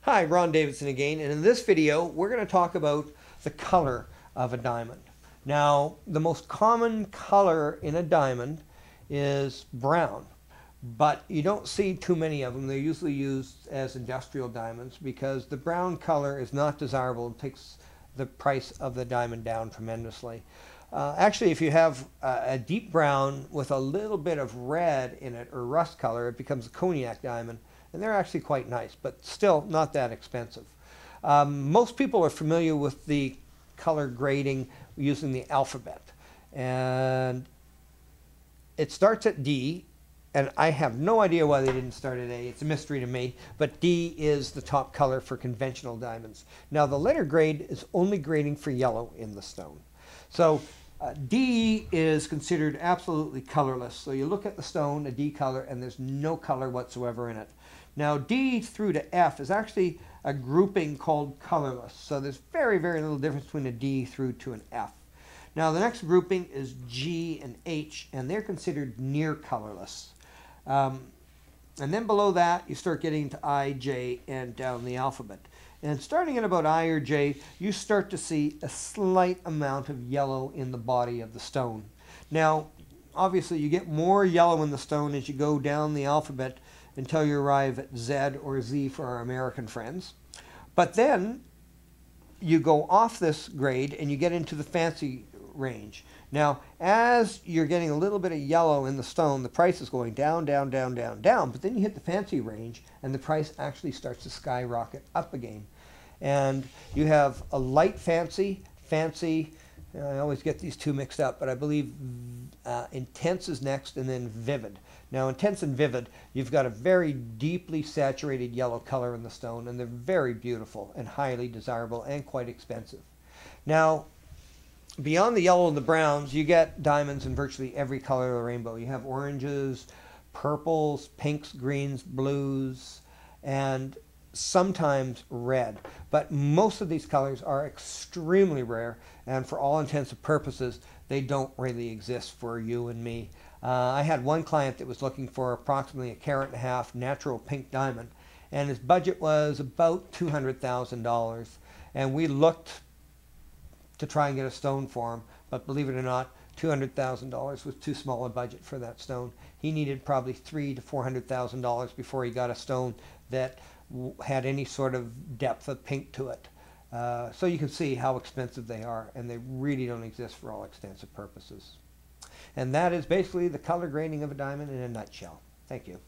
Hi, Ron Davidson again, and in this video we're going to talk about the color of a diamond. Now, the most common color in a diamond is brown, but you don't see too many of them. They're usually used as industrial diamonds because the brown color is not desirable and takes the price of the diamond down tremendously. Actually, if you have a deep brown with a little bit of red in it or rust color, it becomes a cognac diamond. And they're actually quite nice, but still not that expensive. Most people are familiar with the color grading using the alphabet. And it starts at D, and I have no idea why they didn't start at A. It's a mystery to me, but D is the top color for conventional diamonds. Now, the letter grade is only grading for yellow in the stone. So D is considered absolutely colorless. So you look at the stone, a D color, and there's no color whatsoever in it. Now, D through to F is actually a grouping called colorless. So there's very, very little difference between a D through to an F. Now, the next grouping is G and H, and they're considered near colorless. And then below that, you start getting to I, J, and down the alphabet. And starting at about I or J, you start to see a slight amount of yellow in the body of the stone. Now, obviously, you get more yellow in the stone as you go down the alphabet until you arrive at Z or Z for our American friends. But then you go off this grade and you get into the fancy range. Now, as you're getting a little bit of yellow in the stone, the price is going down, down, down, down, down. But then you hit the fancy range and the price actually starts to skyrocket up again. And you have a light fancy, fancy, I always get these two mixed up, but I believe intense is next and then vivid. Now, intense and vivid, you've got a very deeply saturated yellow color in the stone, and they're very beautiful and highly desirable and quite expensive. Now, beyond the yellow and the browns, you get diamonds in virtually every color of the rainbow. You have oranges, purples, pinks, greens, blues, and sometimes red. But most of these colors are extremely rare, and for all intents and purposes, they don't really exist for you and me. I had one client that was looking for approximately 1.5 carat natural pink diamond, and his budget was about $200,000. And we looked to try and get a stone for him, but believe it or not, $200,000 was too small a budget for that stone. He needed probably $300,000 to $400,000 before he got a stone that had any sort of depth of pink to it. So you can see how expensive they are, and they really don't exist for all extensive purposes. And that is basically the color grading of a diamond in a nutshell. Thank you.